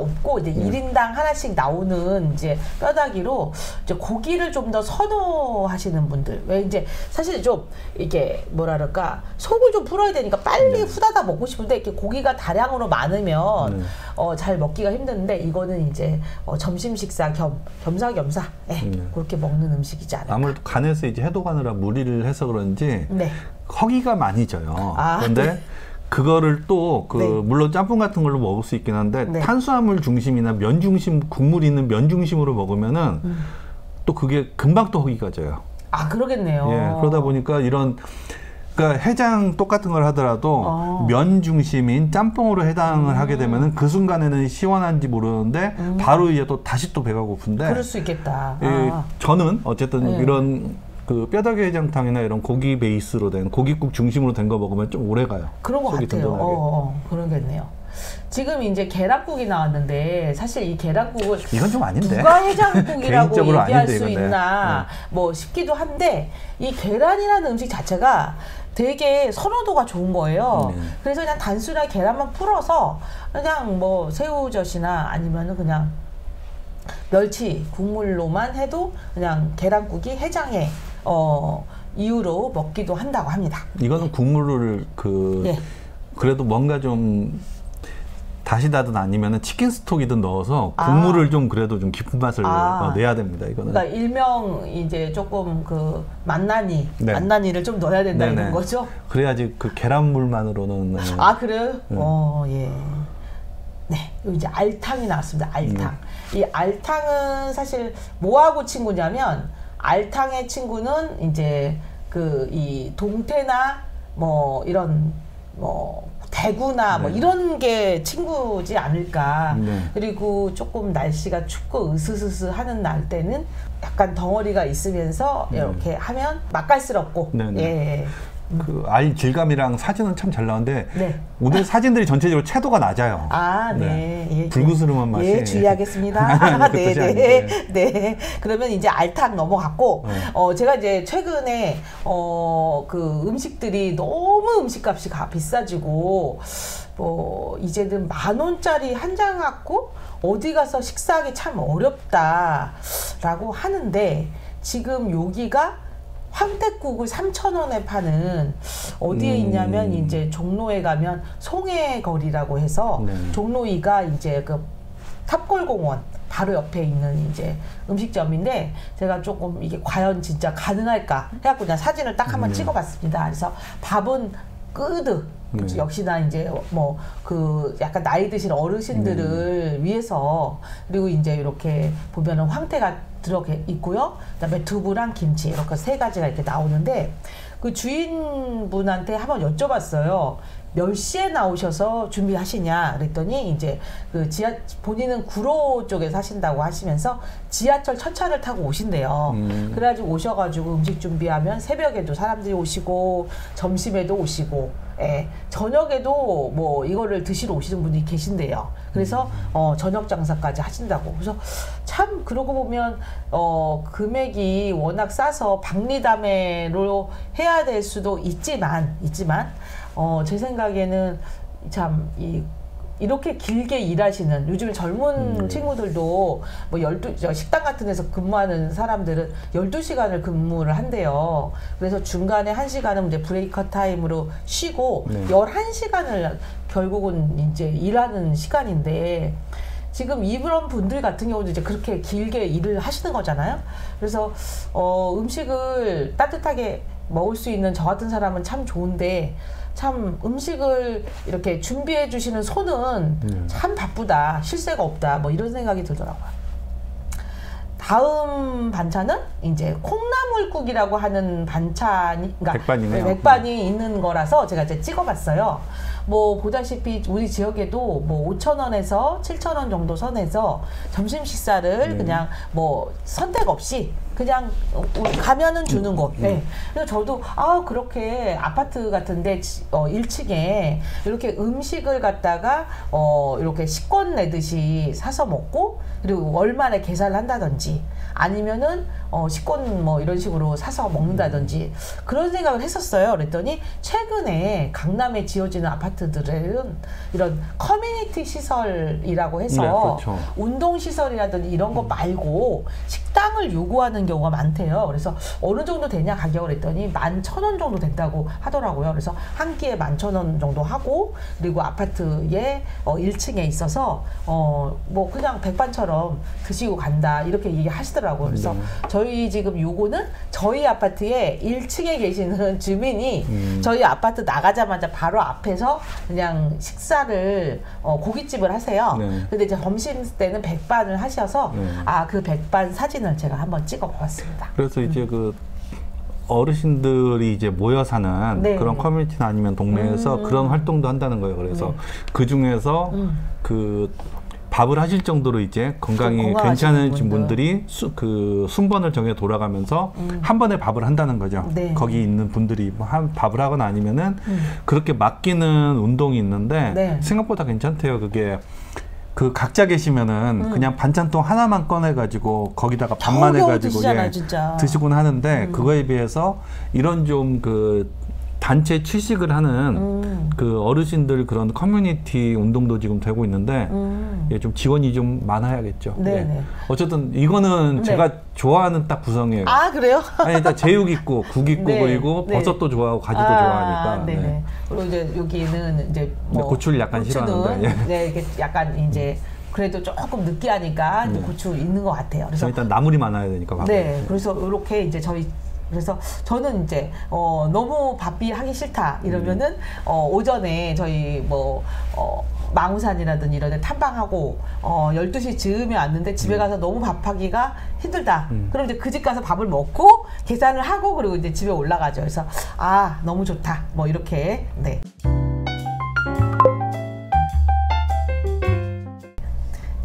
없고 이제 1인당 하나씩 나오는 이제 뼈다귀로 이제 고기를 좀 더 선호하시는 분들. 왜 이제 사실 좀 이게 뭐라 그럴까 속을 좀 풀어야 되니까 빨리 후다닥 먹고 싶은데 이렇게 고기가 다량으로 많으면 잘 먹기가 힘든데 이거는 이제 점심 식사 겸사겸사 그렇게 먹는 음식이지 않을까. 아무래도 간에서 이제 해독하느라 무리를 해서 그런지 네. 허기가 많이 져요. 그런데 네. 그거를 또 네. 물론 짬뽕 같은 걸로 먹을 수 있긴 한데 네. 탄수화물 중심이나 면 중심 국물 있는 면 중심으로 먹으면은 또 그게 금방 또 허기가 져요. 아 그러겠네요. 예, 그러다 보니까 그러니까 해장 똑같은 걸 하더라도 면 중심인 짬뽕으로 해당을 하게 되면은 그 순간에는 시원한지 모르는데 바로 이제 또 다시 또 배가 고픈데. 그럴 수 있겠다. 저는 어쨌든 이런 그 뼈다귀 해장탕이나 이런 고기 베이스로 된 고깃국 중심으로 된 거 먹으면 좀 오래 가요. 그런 것 같아요. 그러겠네요. 지금 이제 계란국이 나왔는데 사실 이 계란국을 이건 좀 아닌데 누가 해장국이라고 얘기할 아닌데, 수 있나 뭐 싶기도 한데 이 계란이라는 음식 자체가 되게 선호도가 좋은 거예요. 그래서 그냥 단순하게 계란만 풀어서 그냥 뭐 새우젓이나 아니면은 그냥 멸치 국물로만 해도 그냥 계란국이 해장의 이유로 먹기도 한다고 합니다. 이거는 국물을 그래도 뭔가 좀 다시다든 아니면은 치킨 스톡이든 넣어서 국물을 좀 그래도 좀 깊은 맛을 내야 됩니다. 이거는. 그러니까 일명 이제 조금 그 맛나니를 좀 넣어야 된다 이런 거죠. 그래야지 그 계란물만으로는. 그래요? 예. 네, 이제 알탕이 나왔습니다. 알탕. 이 알탕은 사실 뭐하고 친구냐면 알탕의 친구는 이제 이 동태나 뭐 이런 뭐 대구나 뭐 이런 게 친구지 않을까. 그리고 조금 날씨가 춥고 으스스스 하는 날 때는 약간 덩어리가 있으면서 이렇게 하면 맛깔스럽고. 예. 그 알 질감이랑 사진은 참 잘 나오는데 오늘 사진들이 전체적으로 채도가 낮아요. 예, 불구스름한 맛이. 예, 주의하겠습니다. 네. 그러면 이제 알탕 넘어갔고, 제가 이제 최근에 그 음식들이 너무 음식값이 비싸지고, 뭐 이제는 10,000원짜리 한 장 갖고 어디 가서 식사하기 참 어렵다라고 하는데 지금 여기가 황태국을 3,000원에 파는 어디에 있냐면 이제 종로에 가면 송해거리라고 해서 종로이가 이제 그 탑골공원 바로 옆에 있는 이제 음식점인데 제가 조금 이게 과연 진짜 가능할까 해갖고 그냥 사진을 딱 한번 찍어봤습니다. 그래서 밥은 끄드 역시나 이제 뭐 그 약간 나이 드신 어르신들을 위해서 그리고 이제 이렇게 보면은 황태가 들어가 있고요. 그다음에 두부랑 김치 이렇게 3가지가 이렇게 나오는데 그 주인분한테 한번 여쭤봤어요. 몇 시에 나오셔서 준비하시냐 그랬더니 이제 그 본인은 구로 쪽에 사신다고 하시면서 지하철 첫차를 타고 오신대요. 그래가지고 오셔가지고 음식 준비하면 새벽에도 사람들이 오시고 점심에도 오시고 저녁에도 뭐 이거를 드시러 오시는 분이 계신대요. 그래서 저녁 장사까지 하신다고. 그래서 참 그러고 보면 금액이 워낙 싸서 박리담회로 해야 될 수도 있지만 제 생각에는 참 이렇게 길게 일하시는 요즘 젊은 친구들도 뭐 식당 같은 데서 근무하는 사람들은 12시간을 근무를 한대요. 그래서 중간에 1시간은 이제 브레이크 타임으로 쉬고 11시간을 결국은 이제 일하는 시간인데 지금 이런 분들 같은 경우도 이제 그렇게 길게 일을 하시는 거잖아요. 그래서 음식을 따뜻하게 먹을 수 있는 저 같은 사람은 참 좋은데 참 음식을 이렇게 준비해 주시는 손은 참 바쁘다, 쉴 새가 없다, 뭐 이런 생각이 들더라고요. 다음 반찬은 이제 콩나물국이라고 하는 반찬이, 그러니까 백반이 있는 거라서 제가 이제 찍어봤어요. 뭐 보다시피 우리 지역에도 뭐 5,000원에서 7,000원 정도 선에서 점심 식사를 그냥 뭐 선택 없이 그냥 가면은 주는 곳. 그래서 저도 그렇게 아파트 같은데 1층에 이렇게 음식을 갖다가 이렇게 식권 내듯이 사서 먹고 그리고 월말에 계산을 한다든지 아니면은 식권 뭐 이런 식으로 사서 먹는다든지 그런 생각을 했었어요. 그랬더니 최근에 강남에 지어지는 아파트 아파트들은 이런 커뮤니티 시설이라고 해서 네, 그렇죠. 운동 시설이라든지 이런 거 말고 식당을 요구하는 경우가 많대요. 그래서 어느 정도 되냐 가격을 했더니 11,000원 정도 된다고 하더라고요. 그래서 한 끼에 11,000원 정도 하고, 그리고 아파트에 1층에 있어서 뭐 그냥 백반처럼 드시고 간다 이렇게 얘기하시더라고요. 그래서 저희 지금 요거는 저희 아파트에 1층에 계시는 주민이 저희 아파트 나가자마자 바로 앞에서 그냥 식사를 고깃집을 하세요. 네. 근데 이제 점심 때는 백반을 하셔서 그 백반 사진을 제가 한번 찍어 보았습니다. 그래서 이제 그 어르신들이 이제 모여 사는 네. 그런 커뮤니티나 아니면 동네에서 그런 활동도 한다는 거예요. 그래서 그 중에서 그 밥을 하실 정도로 이제 건강이 괜찮으신 분들이 그 순번을 정해 돌아가면서 한 번에 밥을 한다는 거죠. 네. 거기 있는 분들이 뭐 밥을 하거나 아니면은 그렇게 맡기는 운동이 있는데 네. 생각보다 괜찮대요. 그게 그 각자 계시면은 그냥 반찬통 하나만 꺼내가지고 거기다가 밥만 해가지고 드시곤 하는데 그거에 비해서 이런 좀 그 단체 취식을 하는 그 어르신들 그런 커뮤니티 운동도 지금 되고 있는데 예, 좀 지원이 좀 많아야겠죠. 예. 어쨌든 이거는 제가 좋아하는 딱 구성이에요. 아, 그래요? 아니, 일단 제육 있고 국 있고 그리고 버섯도 좋아하고 가지도 좋아하니까. 네네. 그리고 이제 여기는 이제 뭐 고추를 약간 싫어하는데. 네, 이게 약간 이제 그래도 조금 느끼하니까 고추 있는 것 같아요. 그래서 일단 나물이 많아야 되니까. 네, 그래서 이렇게 이제 그래서 저는 이제 너무 바삐 하기 싫다 이러면은 오전에 저희 뭐 망우산이라든지 이런 데 탐방하고 12시 즈음에 왔는데 집에 가서 너무 밥하기가 힘들다. 그럼 이제 그 집 가서 밥을 먹고 계산을 하고 그리고 이제 집에 올라가죠. 그래서 너무 좋다. 뭐 이렇게 네.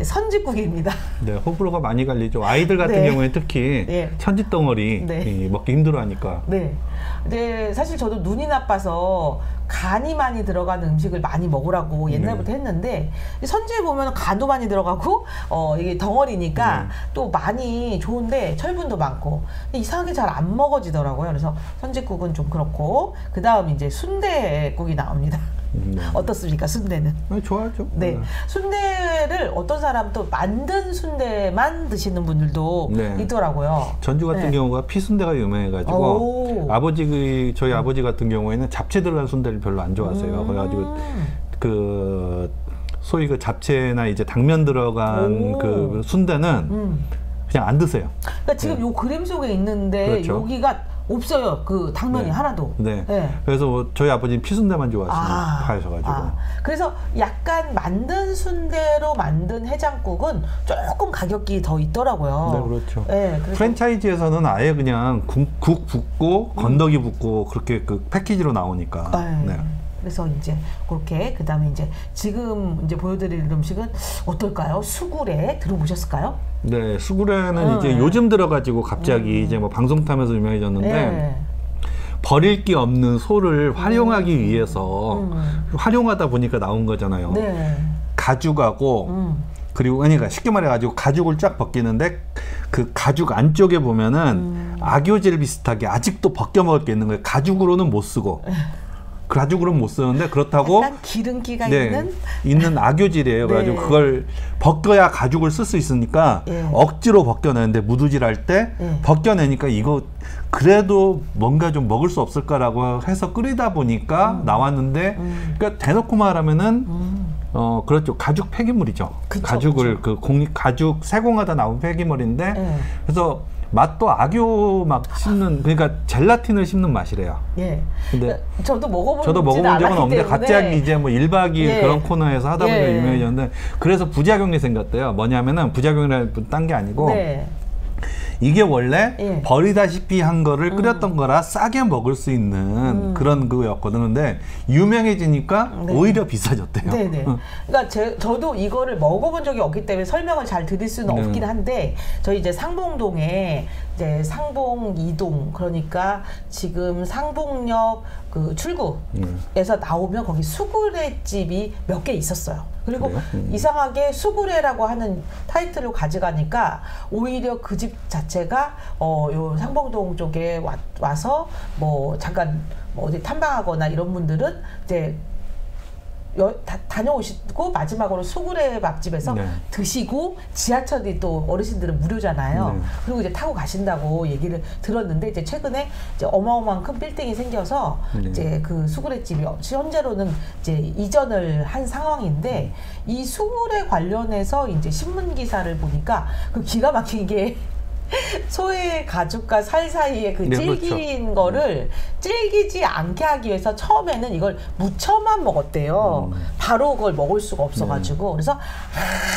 선짓국입니다. 네, 호불호가 많이 갈리죠. 아이들 같은 경우에 특히 선짓덩어리 먹기 힘들어하니까. 네. 근데 사실 저도 눈이 나빠서 간이 많이 들어가는 음식을 많이 먹으라고 옛날부터 했는데 선지에 보면 간도 많이 들어가고 이게 덩어리니까 또 많이 좋은데 철분도 많고 이상하게 잘 안 먹어지더라고요. 그래서 선짓국은 좀 그렇고 그 다음 이제 순대국이 나옵니다. 어떻습니까, 순대는? 좋아하죠. 네. 순대를 어떤 사람은 또 만든 순대만 드시는 분들도 있더라고요. 전주 같은 경우가 피순대가 유명해가지고 저희 아버지 같은 경우에는 잡채 들어간 순대를 별로 안 좋아하세요. 그래가지고 그 소위 그 잡채나 이제 당면 들어간 그 순대는 그냥 안 드세요. 그러니까 지금 요 그림 속에 있는데 여기가 없어요. 그 당면이 하나도. 네. 그래서 저희 아버지는 피순대만 좋아하셔가지고. 그래서 약간 만든 순대로 만든 해장국은 조금 가격이 더 있더라고요. 네, 그렇죠. 네, 프랜차이즈에서는 아예 그냥 국 붓고 건더기 붓고 그렇게 그 패키지로 나오니까. 네. 그래서 이제 그렇게 그다음에 이제 지금 이제 보여드릴 음식은 어떨까요? 수구레 들어보셨을까요? 네, 수구레는 이제 요즘 들어가지고 갑자기 이제 뭐 방송 타면서 유명해졌는데 버릴 게 없는 소를 활용하기 위해서 활용하다 보니까 나온 거잖아요. 가죽하고 그리고 그러니까 쉽게 말해가지고 가죽을 쫙 벗기는데 그 가죽 안쪽에 보면은 악교질 비슷하게 아직도 벗겨 먹을 게 있는 거예요. 가죽으로는 못 쓰고. 가죽으로는 못 쓰는데 그렇다고 약간 기름기가 있는 악교질이에요. 그래가지고 그걸 벗겨야 가죽을 쓸 수 있으니까 억지로 벗겨내는데 무두질할 때 벗겨내니까 이거 그래도 뭔가 좀 먹을 수 없을까라고 해서 끓이다 보니까 나왔는데 그러니까 대놓고 말하면은 그렇죠. 가죽 폐기물이죠. 가죽을 가죽 세공하다 나온 폐기물인데 그래서 맛도 악교 막 씹는 그러니까 젤라틴을 씹는 맛이래요. 근데 저도 먹어본 적은 없는데 갑자기 이제 뭐 1박 2일 그런 코너에서 하다 보니까 유명해졌는데 그래서 부작용이 생겼대요. 뭐냐면은 부작용이라는 딴 게 아니고 이게 원래 버리다시피 한 거를 끓였던 거라 싸게 먹을 수 있는 그런 거였거든. 근데 유명해지니까 오히려 비싸졌대요. 그러니까 저도 이거를 먹어본 적이 없기 때문에 설명을 잘 드릴 수는 없긴 한데 저희 이제 상봉동에 이제 상봉 2동 그러니까 지금 상봉역 그 출구에서 나오면 거기 수구레 집이 몇 개 있었어요. 그리고 이상하게 수구레라고 하는 타이틀을 가져가니까 오히려 그 집 자체가 요 상봉동 쪽에 와서 뭐 잠깐 뭐 어디 탐방하거나 이런 분들은 이제 다녀오시고 마지막으로 수구레 밥집에서 네. 드시고 지하철이 또 어르신들은 무료잖아요. 네. 그리고 이제 타고 가신다고 얘기를 들었는데 이제 최근에 이제 어마어마한 큰 빌딩이 생겨서 네. 이제 그 수구레 집이 현재로는 이제 이전을 한 상황인데 이 수구레 관련해서 이제 신문 기사를 보니까 그 기가 막힌 게 소의 가죽과 살 사이에 그 네, 질긴 그렇죠. 거를 질기지 않게 하기 위해서 처음에는 이걸 무쳐만 먹었대요. 바로 그걸 먹을 수가 없어가지고. 그래서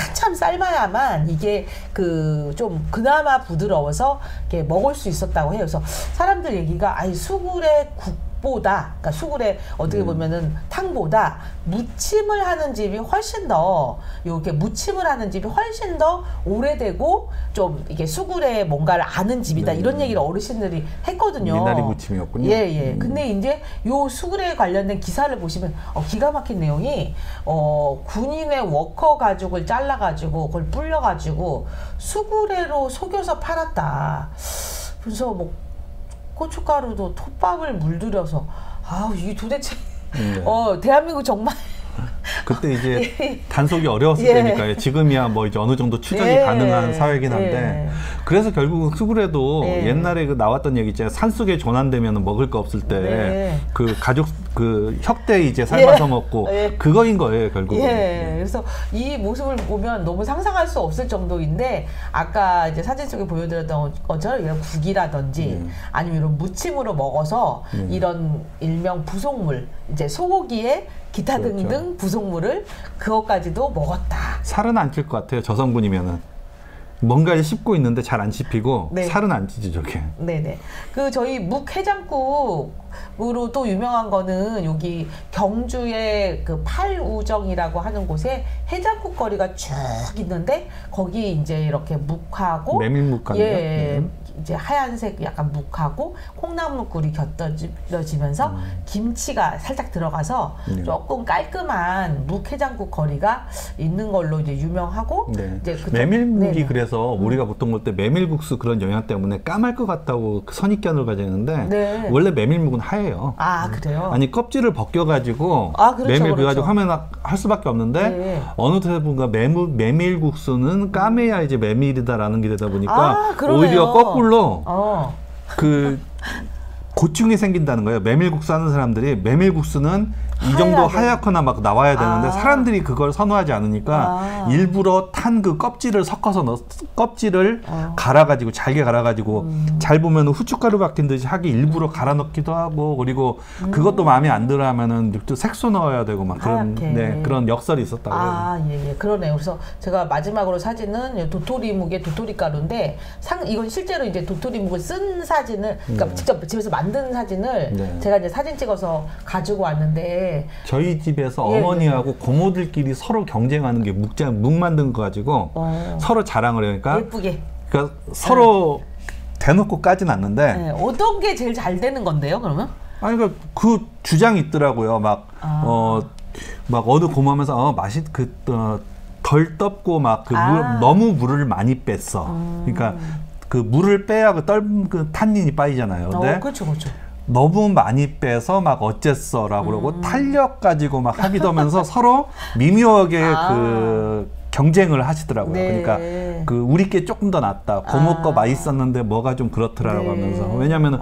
한참 삶아야만 이게 그 좀 그나마 부드러워서 이렇게 먹을 수 있었다고 해요. 그래서 사람들 얘기가 아니 수구레 국보다, 그러니까 수구레 어떻게 보면은 탕보다 무침을 하는 집이 훨씬 더 이렇게 무침을 하는 집이 훨씬 더 오래되고 좀 이게 수구레 뭔가를 아는 집이다 이런 얘기를 어르신들이 했거든요. 미나리 무침이었군요. 예. 근데 이제 요 수구레에 관련된 기사를 보시면 기가 막힌 내용이 군인의 워커 가죽을 잘라가지고 그걸 불려가지고 수구레로 속여서 팔았다. 그래서 뭐 고춧가루도 톱밥을 물들여서 이게 도대체 대한민국 정말 그때 이제 단속이 어려웠을 때니까요. 지금이야 뭐 이제 어느 정도 추적이 가능한 사회이긴 한데 그래서 결국 수구레도 옛날에 그 나왔던 얘기 있잖아요. 산속에 조난되면 먹을 거 없을 때 그 가족 그 혁대 이제 삶아서 먹고 그거인 거예요 결국. 그래서 이 모습을 보면 너무 상상할 수 없을 정도인데 아까 이제 사진 속에 보여드렸던 것처럼 이런 국이라든지 아니면 이런 무침으로 먹어서 이런 일명 부속물 이제 소고기에 기타 등등 부속물을 그것까지도 먹었다. 살은 안 찔 것 같아요. 저성분이면은. 뭔가를 씹고 있는데 잘 안 씹히고 살은 안 찌지 저게. 네네. 그 저희 묵해장국으로 또 유명한 거는 여기 경주의 그 팔우정이라고 하는 곳에 해장국 거리가 쭉 있는데 거기 이제 이렇게 묵하고 메밀묵 같네요. 이제 하얀색 약간 묵하고 콩나물꿀이 곁들여지면서 김치가 살짝 들어가서 조금 깔끔한 묵해장국 거리가 있는 걸로 이제 유명하고 이제 메밀묵이 그래서 우리가 보통 볼 때 메밀국수 그런 영양 때문에 까말 것 같다고 선입견을 가지는데 원래 메밀묵은 하얘요. 아 그래요? 아니 껍질을 벗겨가지고 메밀 그래가지고 하면 할 수밖에 없는데 어느 대부분가 메밀국수는 까매야 이제 메밀이다라는 게 되다 보니까 오히려 거꾸로 그 고충이 생긴다는 거예요. 메밀국수 하는 사람들이 메밀국수는 이 정도 하얗거나 막 나와야 되는데 사람들이 그걸 선호하지 않으니까 일부러 탄 그 껍질을 섞어서 껍질을 갈아가지고 잘게 갈아가지고 잘 보면 후춧가루 박힌 듯이 하기 일부러 갈아 넣기도 하고 그리고 그것도 마음에 안 들어 하면은 또 색소 넣어야 되고 막 그런 그런 역설이 있었다고. 예, 그러네요. 그래서 제가 마지막으로 사진은 도토리묵의 도토리가루인데 이건 실제로 이제 도토리묵을 쓴 사진을 그러니까 직접 집에서 만든 사진을 제가 이제 사진 찍어서 가지고 왔는데 저희 집에서 어머니하고 고모들끼리 서로 경쟁하는 게 묵 만든 거 가지고 서로 자랑을 해요. 그러니까 예쁘게. 그러니까 서로 대놓고 까진 않는데 어떤 게 제일 잘 되는 건데요, 그러면? 아니 그러니까 그 주장이 있더라고요. 막 어느 고모하면서 맛이 덜 떫고 막 너무 물을 많이 뺐어. 그러니까 그 물을 빼야 그 탄닌이 빠지잖아요. 근데 그렇죠. 너무 많이 빼서 막 어쨌어라고 그러고 탄력 가지고 막 하기도 하면서 서로 미묘하게 그 경쟁을 하시더라고요. 그러니까 그 우리 게 조금 더 낫다. 고모 거 맛있었는데 뭐가 좀 그렇더라고 하면서. 왜냐면은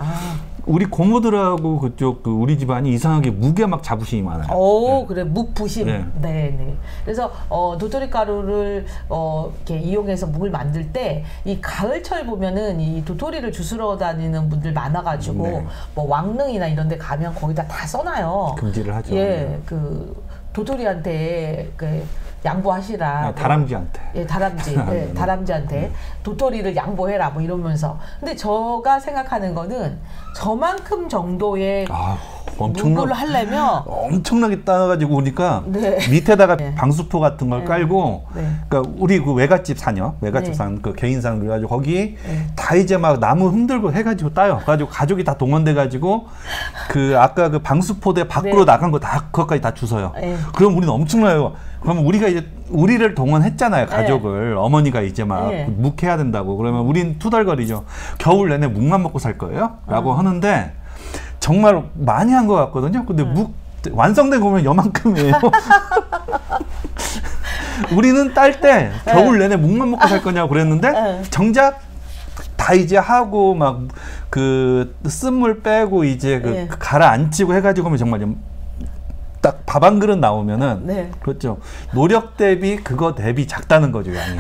우리 고모들하고 그쪽 우리 집안이 이상하게 묵에 막 자부심이 많아요. 그래 묵부심. 네. 그래서 도토리 가루를 이렇게 이용해서 묵을 만들 때 이 가을철 보면은 이 도토리를 주스러 다니는 분들 많아가지고 뭐 왕릉이나 이런데 가면 거기다 다 써놔요. 금지를 하죠. 그 도토리한테 양보하시라. 다람쥐한테. 다람쥐한테 도토리를 양보해라 뭐 이러면서. 근데 제가 생각하는 거는 저만큼 정도의 묵을 하려면 엄청나게 따가지고 오니까 밑에다가 방수포 같은 걸 깔고 그러니까 우리 그 외갓집 산요. 외갓집 산 그 개인산 그래가지고 거기 다 이제 막 나무 흔들고 해가지고 따요. 그래가지고 가족이 다 동원돼가지고 그 아까 그 방수포대 밖으로 나간 거 다 그것까지 다 주워요. 그럼 우리는 엄청나요. 그러면 우리가 이제 우리를 동원했잖아요. 가족을. 어머니가 이제 막 묵해야 된다고. 그러면 우린 투덜거리죠. 겨울 내내 묵만 먹고 살 거예요? 라고 하는데 정말 많이 한 것 같거든요. 근데 묵 완성된 거면 요만큼이에요. 우리는 딸 때 겨울 내내 묵만 먹고 살 거냐고 그랬는데 정작 다 이제 하고 막 그 쓴물 빼고 이제 그 가라앉히고 해가지고 하면 정말 딱 밥 한 그릇 나오면은 그렇죠. 노력 대비 그거 대비 작다는 거죠, 양이.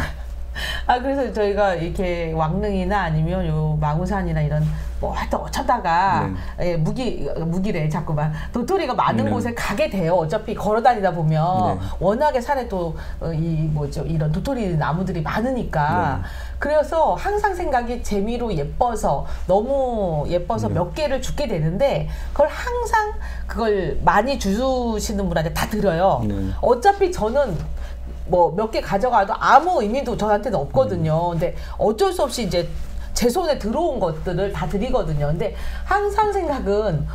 아, 그래서 저희가 이렇게 왕릉이나 아니면 요 망우산이나 이런 뭐 하여튼 어쩌다가 무기래 자꾸만 도토리가 많은 곳에 가게 돼요. 어차피 걸어 다니다 보면 워낙에 산에 또 이 뭐죠 이런 도토리 나무들이 많으니까 그래서 항상 생각이 재미로 예뻐서 너무 예뻐서 몇 개를 주게 되는데 그걸 항상 그걸 많이 주시는 분한테 다 드려요. 어차피 저는 뭐 몇 개 가져가도 아무 의미도 저한테는 없거든요. 근데 어쩔 수 없이 이제 제 손에 들어온 것들을 다 드리거든요. 근데 항상 생각은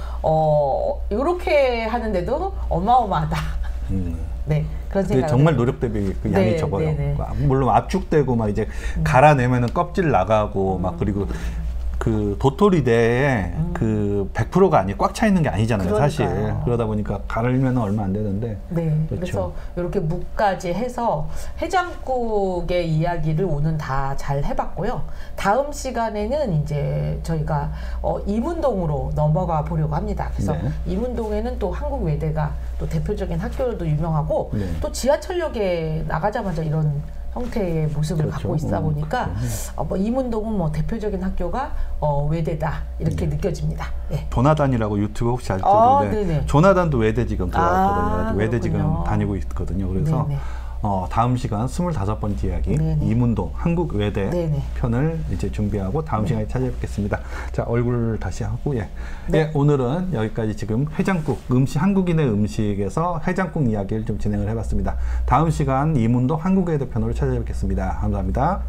요렇게 하는데도 어마어마하다. 네, 그런 생각. 정말 노력 대비 그 양이 적어요. 물론 압축되고 막 이제 갈아내면은 껍질 나가고 막 그리고 그 도토리 내에 그 100%가 아니 꽉 차 있는 게 아니잖아요. 그러니까요. 사실 그러다 보니까 가르면 얼마 안 되는데. 네, 그렇죠. 그래서 이렇게 묵까지 해서 해장국의 이야기를 오늘 다 잘 해봤고요. 다음 시간에는 이제 저희가 이문동으로 넘어가 보려고 합니다. 그래서 이문동에는 또 한국외대가 또 대표적인 학교로도 유명하고 또 지하철역에 나가자마자 이런 형태의 모습을 갖고 있다 보니까 뭐 이문동은 뭐 대표적인 학교가 외대다 이렇게 느껴집니다. 조나단이라고 유튜브 혹시 아직도 모르는데 조나단도 외대 지금 들어왔거든요. 외대 지금 다니고 있거든요. 그래서 다음 시간 25번째 이야기 이문동 한국외대 편을 이제 준비하고 다음 시간에 찾아뵙겠습니다. 자, 얼굴 다시 하고 오늘은 여기까지 지금 해장국 한국인의 음식에서 해장국 이야기를 좀 진행을 해봤습니다. 다음 시간 이문동 한국외대 편으로 찾아뵙겠습니다. 감사합니다.